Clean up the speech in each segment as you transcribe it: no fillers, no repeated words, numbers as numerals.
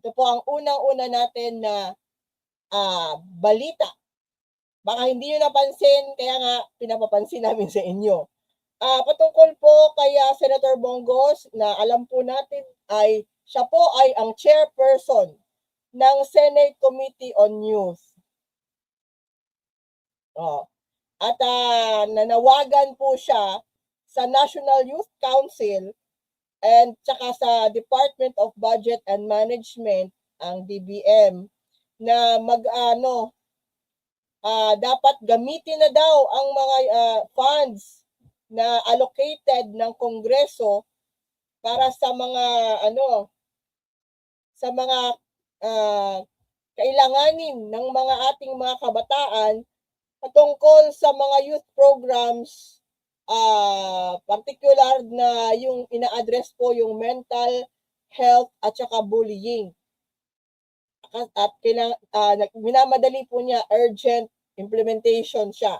Ito po ang unang-una natin na balita. Baka hindi nyo napansin, kaya nga pinapapansin namin sa inyo. Patungkol po kay Senator Bongos na alam po natin ay siya po ay ang chairperson ng Senate Committee on Youth. At nanawagan po siya sa National Youth Council and tsaka sa Department of Budget and Management, ang DBM, na dapat gamitin na daw ang mga funds na allocated ng Kongreso para sa mga kailanganin ng mga ating mga kabataan patungkol sa mga youth programs, particular na yung ina-address po yung mental health at saka bullying. At minamadali po niya, urgent implementation siya.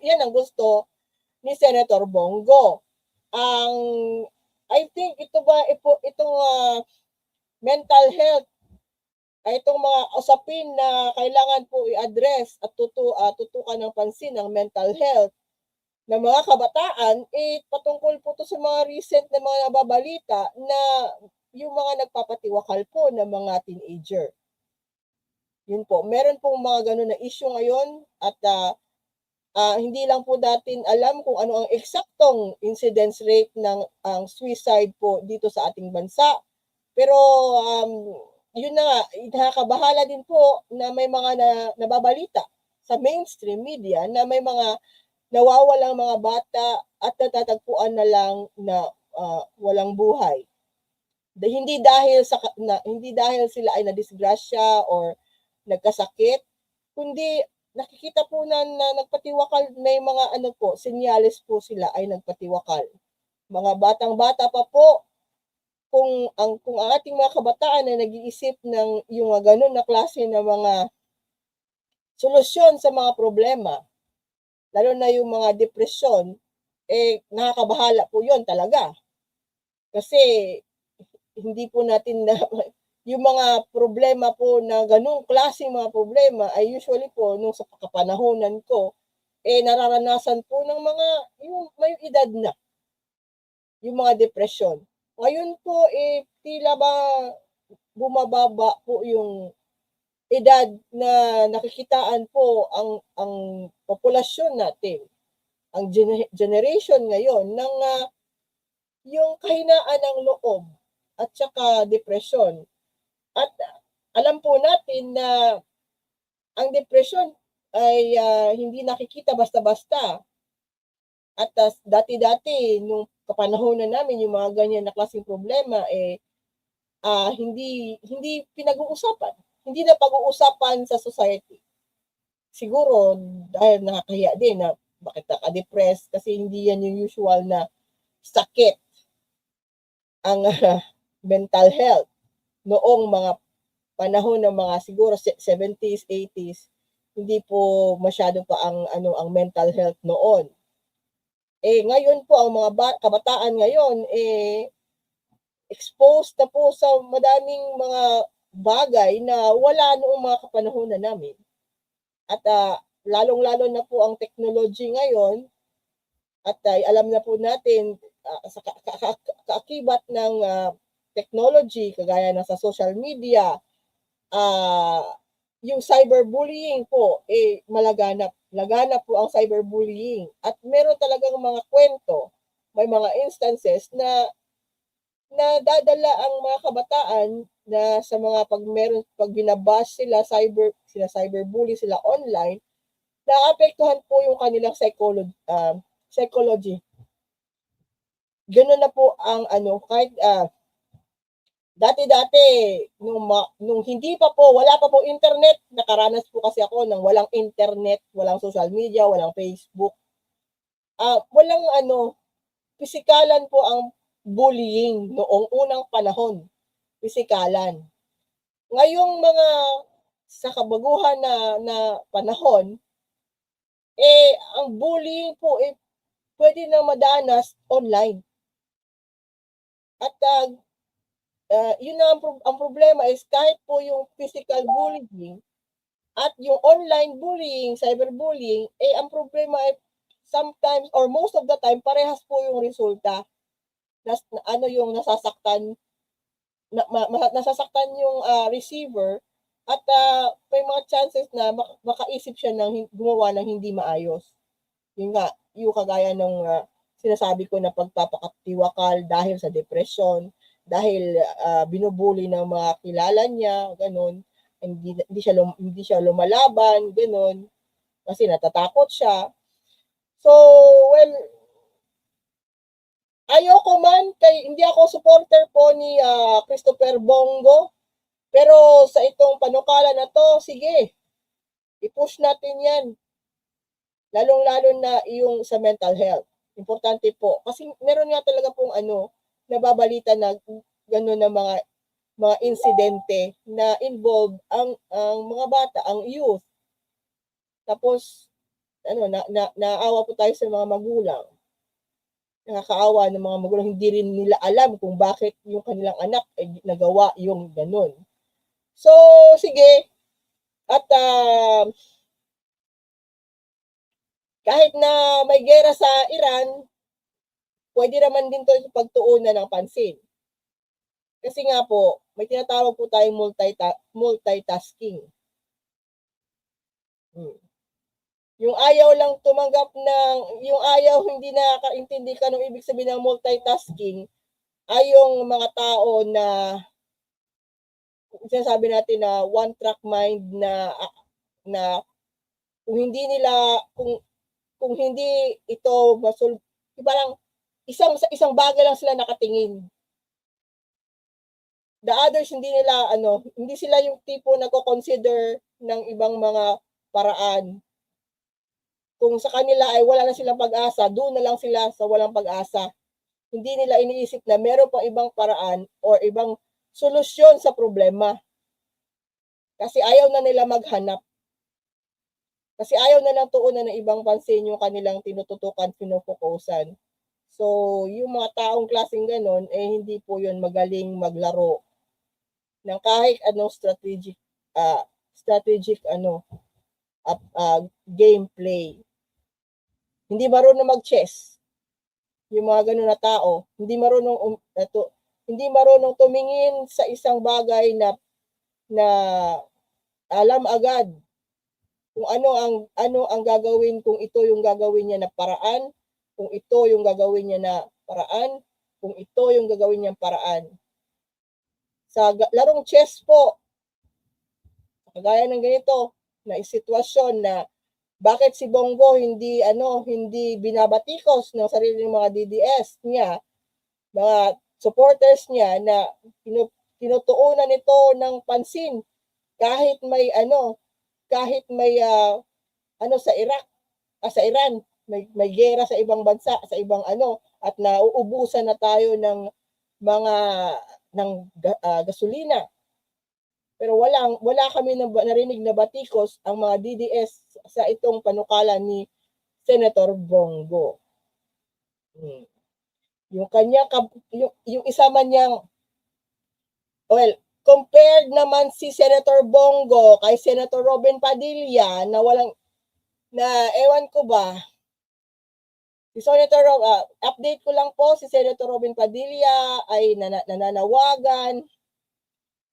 Yan ang gusto ni Senator Bongo. I think itong mental health ay itong mga usapin na kailangan po i-address at tutukan ng pansin ng mental health ng mga kabataan, patungkol po to sa mga recent na mga nababalita na yung mga nagpapatiwakal po ng mga teenager. Yun po, meron pong mga ganun na issue ngayon at hindi lang po natin alam kung ano ang eksaktong incidence rate ng ang suicide po dito sa ating bansa. Pero yun na nga, nakakabahala din po na may mga nababalita sa mainstream media na may mga nawawalang mga bata at natatagpuan na lang na walang buhay. Hindi dahil sila ay nadisgrasya or nagkasakit, kundi nakikita po na nagpatiwakal, may mga senyales po sila ay nagpatiwakal. Mga batang-bata pa po, kung ang ating mga kabataan ay nag-iisip ng yung ganun na klase ng mga solusyon sa mga problema, lalo na yung mga depresyon, nakakabahala po yun talaga. Kasi hindi po natin yung mga problema po na ganung klaseng mga problema ay usually po nung sa kapanahonan ko, nararanasan po ng mga yung may edad na, yung mga depression. Ngayon po, tila ba bumababa po yung edad na nakikitaan po ang populasyon natin, ang generation ngayon ng yung kahinaan ng loob at saka depression. At alam po natin na ang depression ay hindi nakikita basta-basta. At dati-dati, nung kapanahonan namin, yung mga ganyan na klaseng problema, hindi pinag-uusapan. Hindi na pag-uusapan sa society. Siguro, dahil nakakahiya din na bakit naka-depress, kasi hindi yan yung usual na sakit ang mental health noong mga panahon ng mga siguro 70s, 80s. Hindi po masyado pa ang mental health noon. Ngayon po ang mga kabataan ngayon exposed na po sa madaming mga bagay na wala noong mga kapanahonan namin. At lalong-lalo na po ang technology ngayon at alam na po natin sa kaakibat ng technology, kagaya na sa social media, yung cyberbullying po, malaganap. Laganap po ang cyberbullying. At meron talagang mga kwento, may mga instances na dadala ang mga kabataan na sa mga pag binabash sila, cyberbully sila online, naapektuhan po yung kanilang psychology. Ganun na po ang kahit dati-dati, nung hindi pa po, wala pa po internet, nakaranas po kasi ako ng walang internet, walang social media, walang Facebook. Walang pisikalan po ang bullying noong unang panahon. Pisikalan. Ngayong mga sa kabaguhan na panahon, ang bullying po pwede na madanas online. At yun na ang problema is kahit po yung physical bullying at yung online bullying, cyberbullying, ang problema ay sometimes or most of the time parehas po yung resulta. Ano yung nasasaktan nasasaktan yung receiver at may mga chances na makaisip siya ng gumawa ng hindi maayos. Yun nga, yung kagaya ng sinasabi ko na pagpapakatiwakal dahil sa depression, dahil binubuli ng mga kilala niya, ganun, hindi siya lumalaban, ganun, kasi natatakot siya. So, well, ayoko man, hindi ako supporter po ni Christopher Bongo, pero sa itong panukala na to, sige, i-push natin yan. Lalong-lalo na yung sa mental health. Importante po. Kasi meron nga talaga pong nababalita na gano'n na mga insidente na involve ang mga bata, ang youth. Tapos, naawa po tayo sa mga magulang. Nakakaawa ng mga magulang, hindi rin nila alam kung bakit yung kanilang anak ay nagawa yung ganun. So, sige. At kahit na may gera sa Iran, pwede naman din to pagtuunan ng pansin. Kasi nga po, may tinatawag po tayong multitasking. Yung ayaw lang tumanggap yung ayaw hindi nakakaintindi ka ng ibig sabihin ng multitasking ay yung mga tao na sinasabi natin na one track mind na kung hindi nila kung hindi ito parang isang bagay lang sila nakatingin. The others hindi sila yung tipo na consider ng ibang mga paraan. Kung sa kanila ay wala na silang pag-asa, doon na lang sila sa walang pag-asa. Hindi nila iniisip na meron pang ibang paraan or ibang solusyon sa problema. Kasi ayaw na nila maghanap. Kasi ayaw na lang tuunan ng ibang pansin yung kanilang tinututukan, pinufokusan. So, yung mga taong klaseng ganon, hindi po yun magaling maglaro ng kahit anong strategic gameplay. Hindi marunong mag-chess. Yung mga ganun na tao, hindi marunong tumingin sa isang bagay na alam agad kung ano ang gagawin, kung ito yung gagawin niya na paraan, kung ito yung gagawin niya na paraan, kung ito yung gagawin niyang paraan. Sa larong chess po, kagaya ng ganito na sitwasyon na bakit si Bongo hindi binabatikos ng sariling mga DDS niya, mga supporters niya na tinutuunan ito ng pansin kahit may sa Iraq, sa Iran, may gera sa ibang bansa, sa ibang at nauubusan na tayo ng mga gasolina. Pero wala kami narinig na batikos ang mga DDS sa itong panukala ni Senator Bongo. Yung kanya yung isa man niyang compared naman si Senator Bongo kay Senator Robin Padilla na ewan ko ba, si Senator update ko lang po, si Senator Robin Padilla ay nananawagan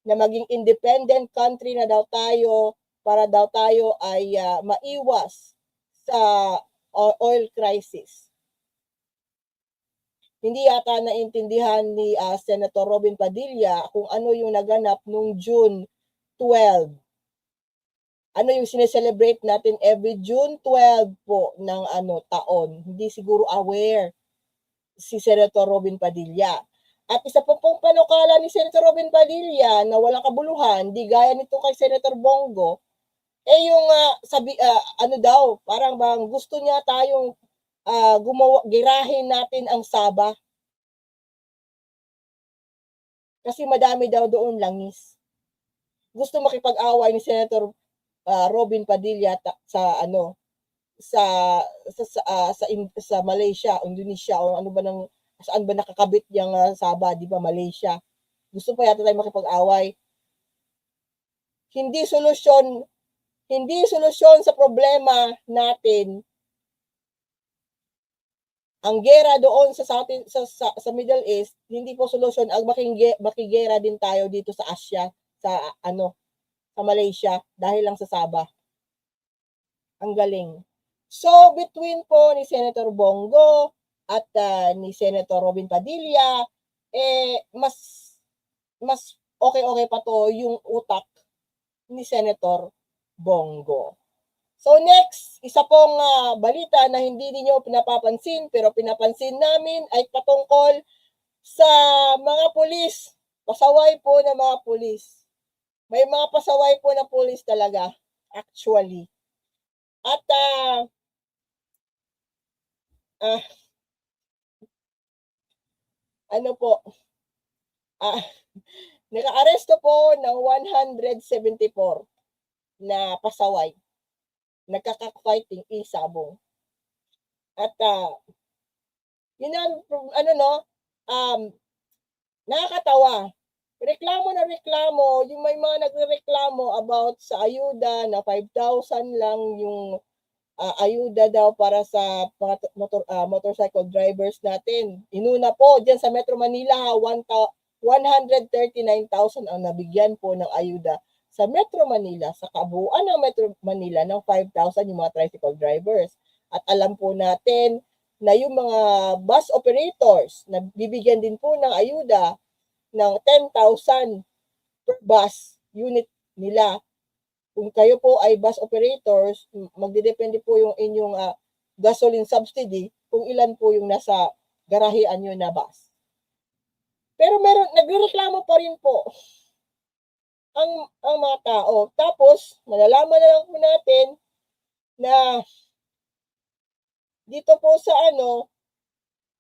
na maging independent country na daw tayo para daw tayo ay maiwas sa oil crisis. Hindi yata naintindihan ni Senator Robin Padilla kung ano yung naganap noong June 12. Ano yung sineselebrate natin every June 12 po ng taon. Hindi siguro aware si Senator Robin Padilla. At isa po pong panukala ni Senator Robin Padilla na walang kabuluhan, di gaya nito kay Senator Bongo, yung parang bang gusto niya tayong girahin natin ang Sabah. Kasi madami daw doon langis. Gusto makipag-away ni Senator Robin Padilla sa Malaysia, Indonesia, o saan ba nakakabit yung Sabah, di ba, Malaysia. gusto pa yata tayo makipag-away. Hindi solusyon sa problema natin ang gera doon sa Middle East. Hindi po solusyon ang makigera din tayo dito sa Asia, sa Malaysia dahil lang sa Sabah. Ang galing. So between po ni Senator Bongo at ni Senator Robin Padilla, mas okay pa to yung utak ni Senator Bongo. So next, isa pong balita na hindi niyo pinapapansin pero pinapansin namin ay patungkol sa mga pulis. Pasaway po ng mga pulis. May mga pasaway po na pulis talaga, actually. At naka-aresto po ng 174 na pasaway. Nagkaka-fighting isabong. At yun ang nakakatawa. Reklamo na reklamo, yung may mga nagrereklamo about sa ayuda na 5,000 lang yung ayuda daw para sa mga motorcycle drivers natin. Inuna po diyan sa Metro Manila, 139,000 ang nabigyan po ng ayuda sa Metro Manila, sa kabuuan ng Metro Manila ng 5,000 yung mga tricycle drivers. At alam po natin na yung mga bus operators na bibigyan din po ng ayuda ng 10,000 per bus unit nila. Kung kayo po ay bus operators, magdedepende po yung inyong gasoline subsidy kung ilan po yung nasa garahean nyo na bus. Pero nagrereklamo pa rin po ang mga tao. Tapos, malalaman na lang po natin na dito po sa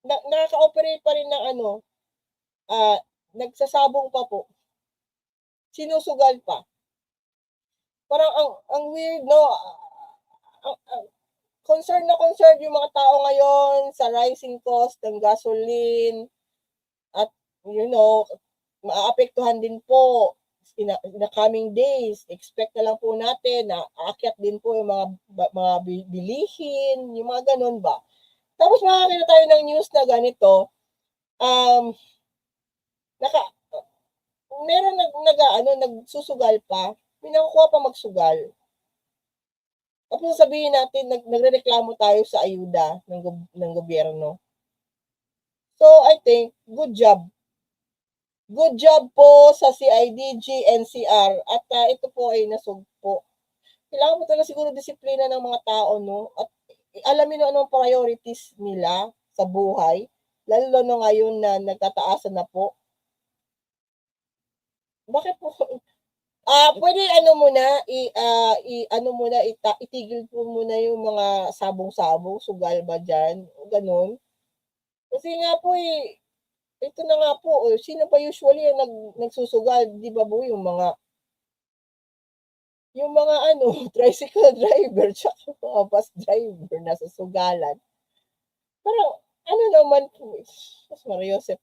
nakaka-operate pa rin ng nagsasabong pa po. Sinusugal pa. Parang ang weird, no? Concerned yung mga tao ngayon sa rising cost ng gasoline at maaapektuhan din po in the coming days. Expect na lang po natin na aakyat din po yung mga bilihin, yung mga ganun ba. Tapos makakita tayo ng news na ganito, meron nagsusugal pa, pinakukuha pa magsugal. Tapos sabihin natin, nagrereklamo tayo sa ayuda ng gobyerno. So, I think, good job. Good job po sa CIDG, NCR, at ito po ay nasugpo. Kailangan po talaga siguro disiplina ng mga tao, no? At alamin na anong priorities nila sa buhay, lalo na ngayon na nagtataasan na po. Bakit po? Pwede itigil po muna yung mga sabong-sabong, sugal ba dyan, ganun. Kasi nga po ito na nga po, sino pa usually yung nagsusugal, di ba po yung mga tricycle driver tsaka mga bus driver na sa sugalan. Parang, naman po, Mariosep,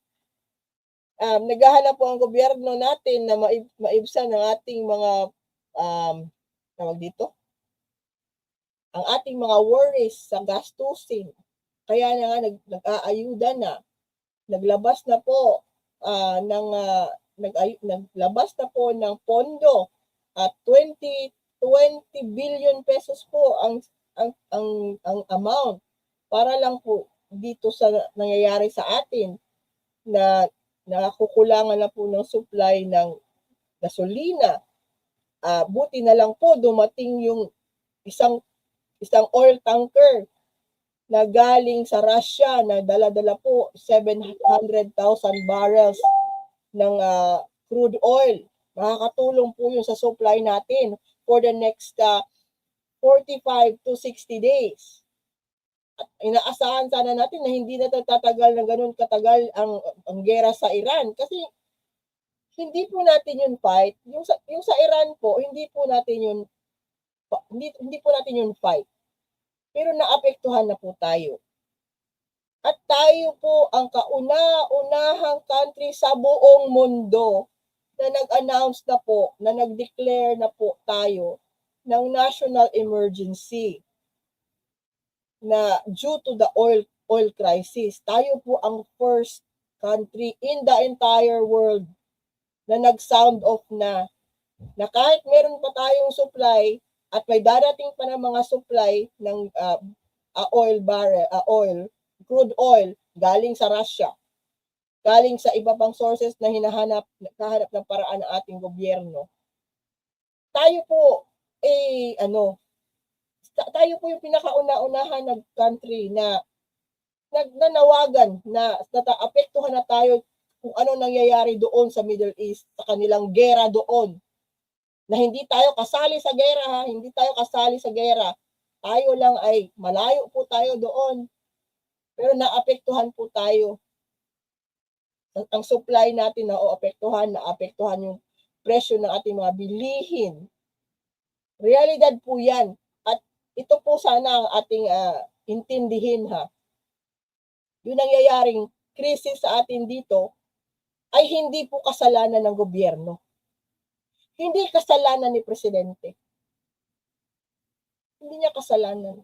naghahanap po ang gobyerno natin na maibsan ng ating mga, tawag dito, ang ating mga worries sa gastusin. Kaya na nga, nag-aayuda na. Naglabas na po naglabas na po ng pondo at 20 billion pesos po ang amount para lang po dito sa nangyayari sa atin na nakukulangan na po ng supply ng gasolina. Buti na lang po dumating yung isang oil tanker na galing sa Russia na dala-dala po 700,000 barrels ng crude oil. Makakatulong po yun sa supply natin for the next 45 to 60 days. At inaasahan sana natin na hindi na tatagal ng ganun katagal ang gera sa Iran kasi hindi po natin yun fight. Yung sa Iran po, hindi po natin yun fight. Pero naapektuhan na po tayo. At tayo po ang kauna-unahang country sa buong mundo na nag-announce na po, na nag-declare na po tayo ng national emergency na due to the oil crisis. Tayo po ang first country in the entire world na nag-sound off na kahit meron pa tayong supply at may darating pa ng mga supply ng crude oil galing sa Russia, galing sa iba pang sources na hinahanap ng paraan ng ating gobyerno. Tayo po tayo po yung pinakauna-unahan ng country na nagnanawagan na apektuhan na tayo kung ano nangyayari doon sa Middle East, sa kanilang gera doon. Na hindi tayo kasali sa gera, hindi tayo kasali sa gera. Tayo lang ay malayo po tayo doon. Pero naapektuhan po tayo. Ang supply natin naapektuhan yung presyo ng ating mga bilihin. Realidad po yan. At ito po sana ang ating intindihin ha. Yung nangyayaring krisis sa atin dito ay hindi po kasalanan ng gobyerno. Hindi kasalanan ni Presidente. Hindi niya kasalanan.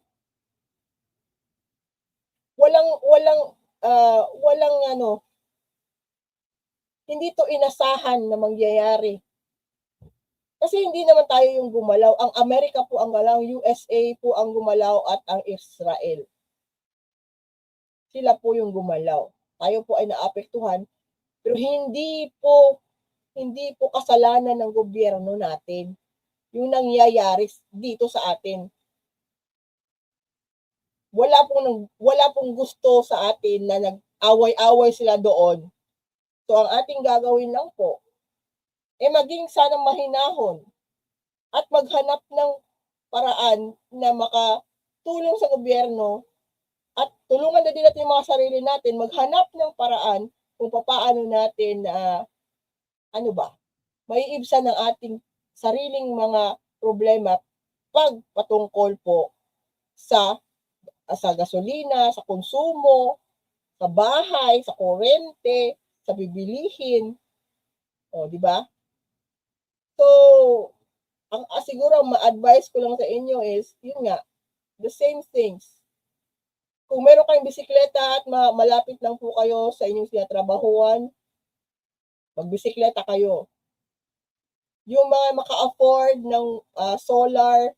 Hindi to inasahan na mangyayari. Kasi hindi naman tayo yung gumalaw. Ang Amerika po ang gumalaw, USA po ang gumalaw at ang Israel. Sila po yung gumalaw. Tayo po ay naapektuhan. Pero hindi po kasalanan ng gobyerno natin yung nangyayari dito sa atin. Wala pong gusto sa atin na nag-away-away sila doon. So ang ating gagawin lang po maging sanang mahinahon at maghanap ng paraan na makatulong sa gobyerno at tulungan na din natin yung mga sarili natin maghanap ng paraan kung paano natin maiibsan ng ating sariling mga problema patungkol po sa gasolina, sa konsumo, sa bahay, sa kuryente, sa bibilihin. O, di ba? So, siguro ma-advise ko lang sa inyo is, yun nga, the same things. Kung meron kayong bisikleta at malapit lang po kayo sa inyong sinatrabahuan, magbisikleta kayo. Yung mga maka-afford ng solar,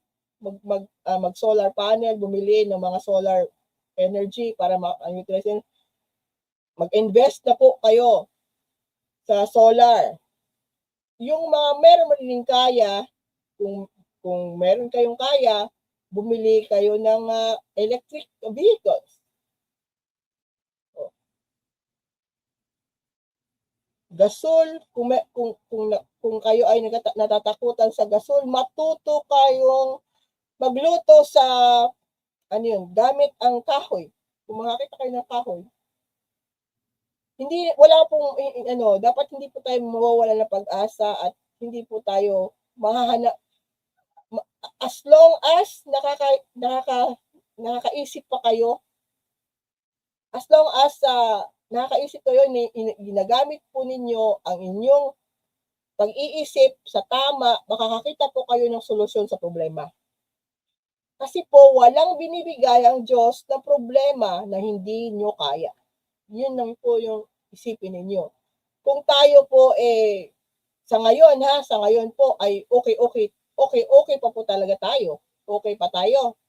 mag-solar panel, bumili ng mga solar energy para mag-invest na po kayo sa solar. Yung mga meron rin kaya, kung meron kayong kaya, bumili kayo ng electric vehicles. Gasol, kung kayo ay natatakutan sa gasol, matuto kayong magluto sa gamit ang kahoy. Kung makakita kayo ng kahoy. Dapat hindi po tayo mawawala ng pag-asa at hindi po tayo mahahanap as long as nakakaisip pa kayo, as long as nakakaisip kayo, ginagamit po ninyo ang inyong pag-iisip sa tama, makakakita po kayo ng solusyon sa problema. Kasi po, walang binibigay ang Diyos ng problema na hindi nyo kaya. Yun lang po yung isipin ninyo. Kung tayo po sa ngayon po ay okay pa po talaga tayo. Okay pa tayo.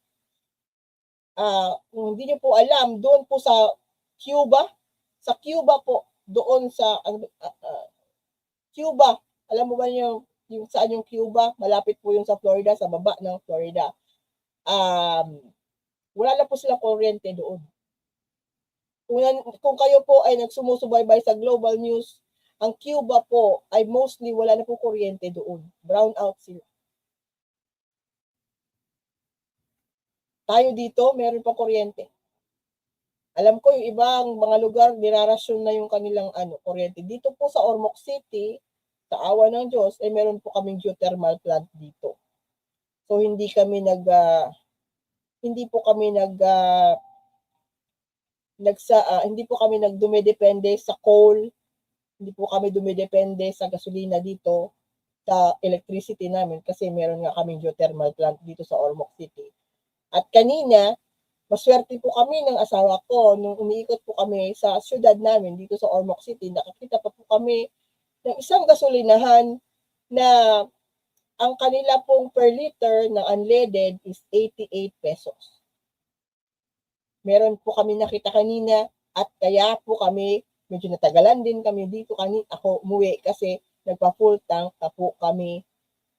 Kung hindi nyo po alam, doon po sa Cuba po, doon sa Cuba, alam mo ba yung saan yung Cuba? Malapit po yung sa Florida, sa baba ng Florida. Wala na po silang kuryente doon. Kung kayo po ay nagsumusubaybay sa global news, ang Cuba po ay mostly wala na po kuryente doon. Brown out sila. Tayo dito, meron pa kuryente. Alam ko yung ibang mga lugar, nirarasyon na yung kanilang kuryente. Dito po sa Ormoc City, sa awa ng Diyos, meron po kaming geothermal plant dito. So hindi po kami hindi po kami nagdumidepende sa coal, hindi po kami dumidepende sa gasolina dito sa electricity namin kasi meron nga kaming geothermal plant dito sa Ormoc City. At kanina, maswerte po kami ng asawa ko nung umiikot po kami sa syudad namin dito sa Ormoc City, nakakita pa po kami ng isang gasolinahan na ang kanila pong per liter ng unleaded is 88 pesos. Meron po kami nakita kanina at kaya po kami, medyo natagalan din kami dito ako umuwi kasi nagpa-full tank na po kami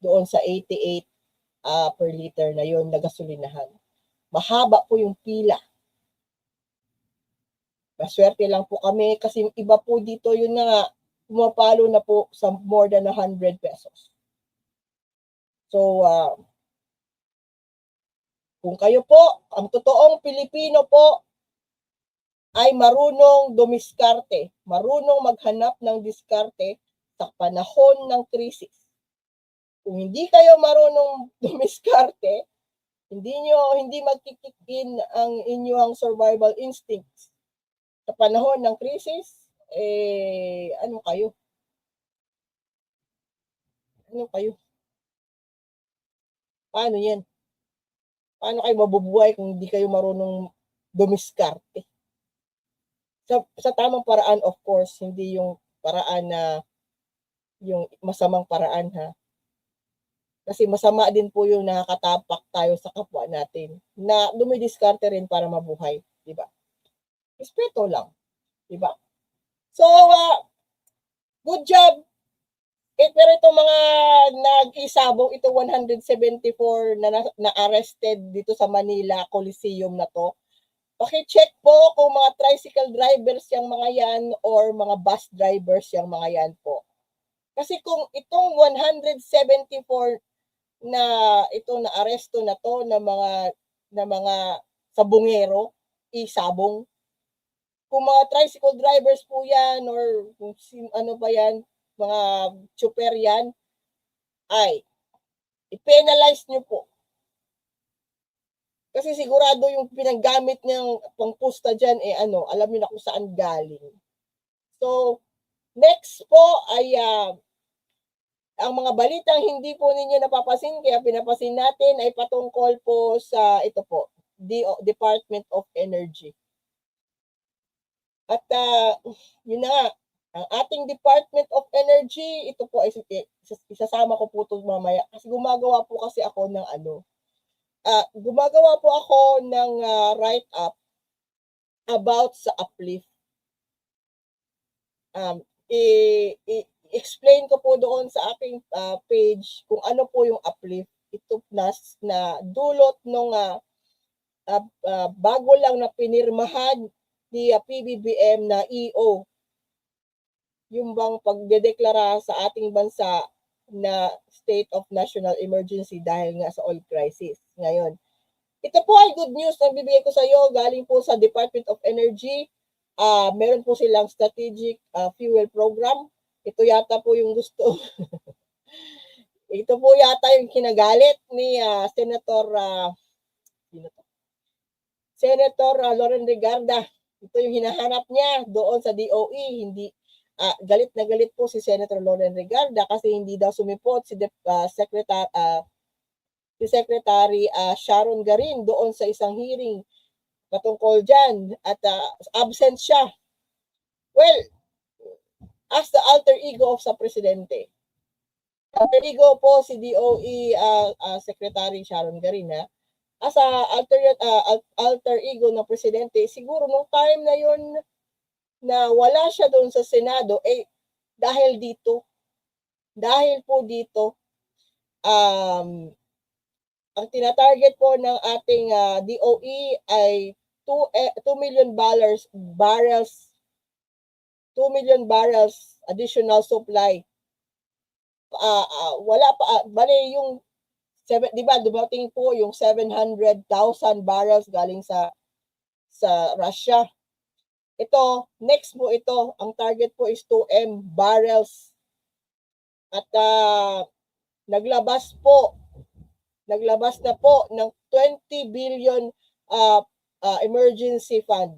doon sa 88 per liter na yon na gasolinahan. Mahaba po yung pila. Maswerte lang po kami kasi yung iba po dito yun na nga, pumapalo na po sa more than 100 pesos. So, kung kayo po, ang totoong Pilipino po, ay marunong dumiskarte, marunong maghanap ng diskarte sa panahon ng krisis. Kung hindi kayo marunong dumiskarte, hindi magkikikin ang inyong survival instincts sa panahon ng krisis, ano kayo? Ano kayo? Paano yan? Paano kayo mabubuhay kung hindi kayo marunong dumiskarte? Sa tamang paraan, of course, hindi yung paraan na yung masamang paraan ha. Kasi masama din po yung nakakatapak tayo sa kapwa natin na dumidiskarte rin para mabuhay, di ba? Respeto lang, di ba? So, good job. Pero itong mga nag-isabong, ito 174 na arrested dito sa Manila Coliseum na to. Paki-check po kung mga tricycle drivers yung mga yan or mga bus drivers yung mga yan po. Kasi kung itong 174 na itong naaresto na to na mga sabungero, isabong, kung mga tricycle drivers po yan or kung ano ba yan, mga super yan, ay i-penalize nyo po. Kasi sigurado yung pinagamit niyang pangpusta dyan, alam niyo na kung saan galing. So, next po ay ang mga balitang hindi po ninyo napapasin, kaya pinapasin natin ay patungkol po sa ito po, Department of Energy. At yun na nga, ang ating Department of Energy, ito po ay isasama ko po ito mamaya kasi gumagawa po ako ng write-up about sa uplift. I-explain ko po doon sa aking page kung ano po yung uplift. Ito na dulot nung bago lang na pinirmahan ni PBBM na EO, yung bang pagdedeklara sa ating bansa na state of national emergency dahil nga sa oil crisis ngayon. Ito po ay good news na bibigay ko sa iyo galing po sa Department of Energy. Meron po silang strategic fuel program. Ito yata po yung gusto. Ito po yata yung kinagalit ni Senator Loren Regarda. Ito yung hinahanap niya doon sa DOE. Hindi galit na galit po si Senator Loren Regarda kasi hindi daw sumipot si Secretary Sharon Garin doon sa isang hearing patungkol dyan at absent siya. Well, as the alter ego of sa presidente. Alter ego po si DOE Secretary Sharon Garin ha. As alter ego ng presidente, siguro nung time na yun na wala siya doon sa Senado, dahil po dito, ang tinatarget po ng ating DOE ay 2 million barrels additional supply. Wala pa, bali yung di ba dumating po yung 700,000 barrels galing sa Russia. Ito, next po ito, ang target po is 2M barrels. At naglabas na po ng 20 billion emergency fund.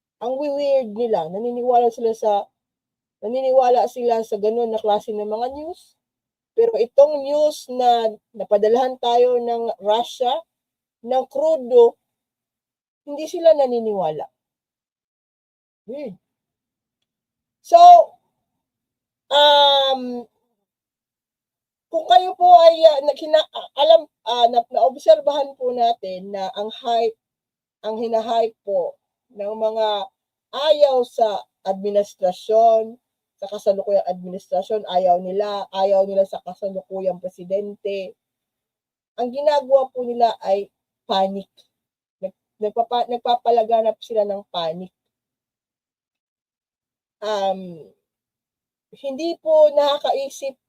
ang weird nila, naniniwala sila sa ganun na klase ng mga news. Pero itong news na napadalhan tayo ng Russia, ng krudo, hindi sila naniniwala. Weird. So, kung kayo po ay naobserbahan po natin na ang hinahype po ng mga ayaw sa administrasyon, sa kasalukuyang administrasyon, ayaw nila sa kasalukuyang presidente. Ang ginagawa po nila ay panic. Nagpapalaganap sila ng panic. Hindi po nakakaisip,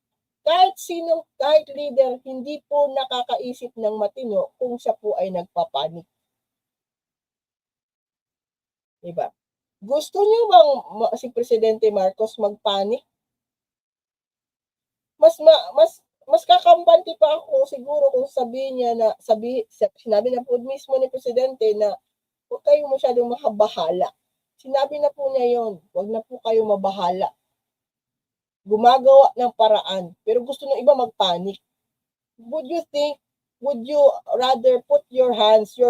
kahit leader, hindi po nakakaisip ng matino kung siya po ay nagpapanik. Diba? Gusto niyo bang si Presidente Marcos magpanik? Mas kakampanti pa ako siguro kung sabihin niya sinabi na po mismo ni Presidente na huwag kayong masyadong makabahala. Sinabi na po niya yon, huwag na po kayong mabahala. Gumagawa ng paraan, pero gusto ng iba magpanik. Would you rather put your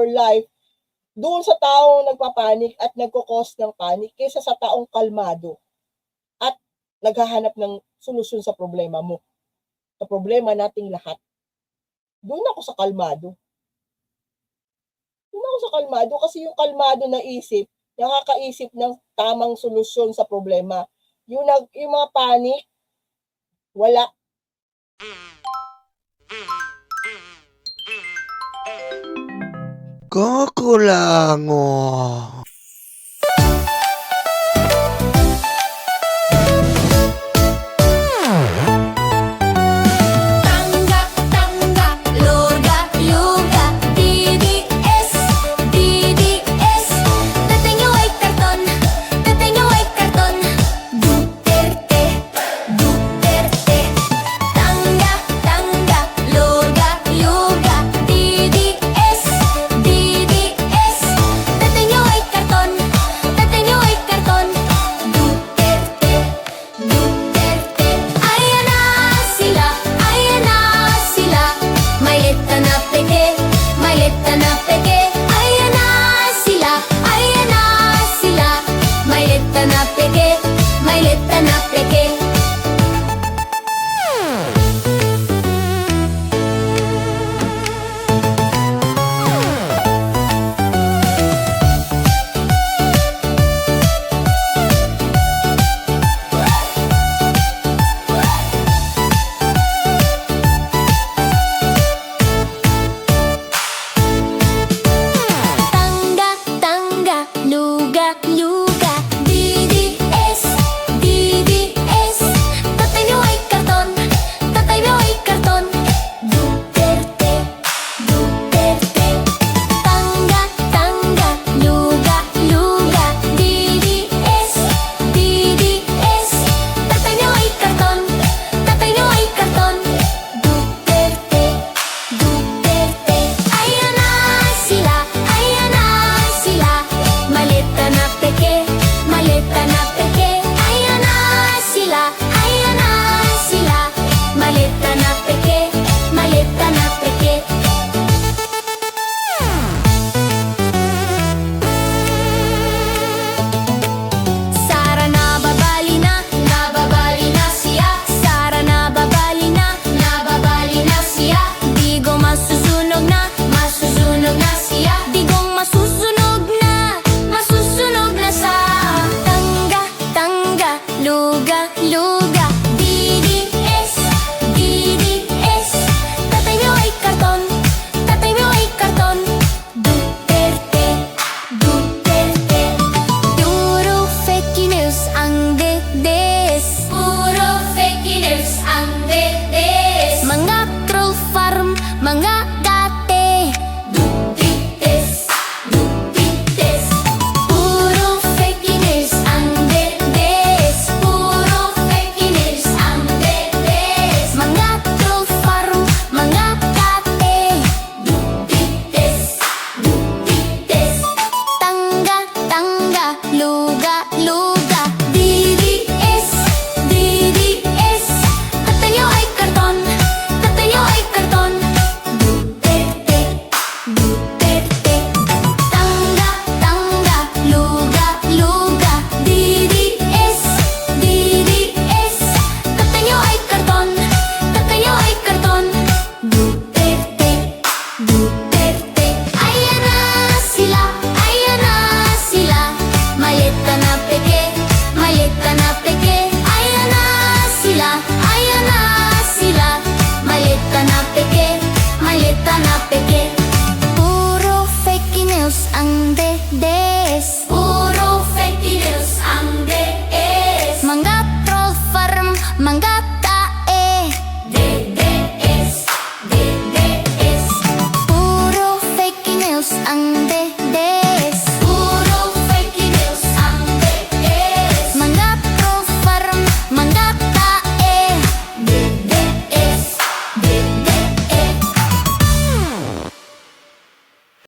life doon sa taong nagpapanik at nagkukos ng panik kaysa sa taong kalmado at naghahanap ng solusyon sa problema mo, sa problema nating lahat? Doon ako sa kalmado. Kasi yung kalmado na isip, nakakaisip ng tamang solusyon sa problema. Yung mga panik, wala. Kakulango. Maleta na peke.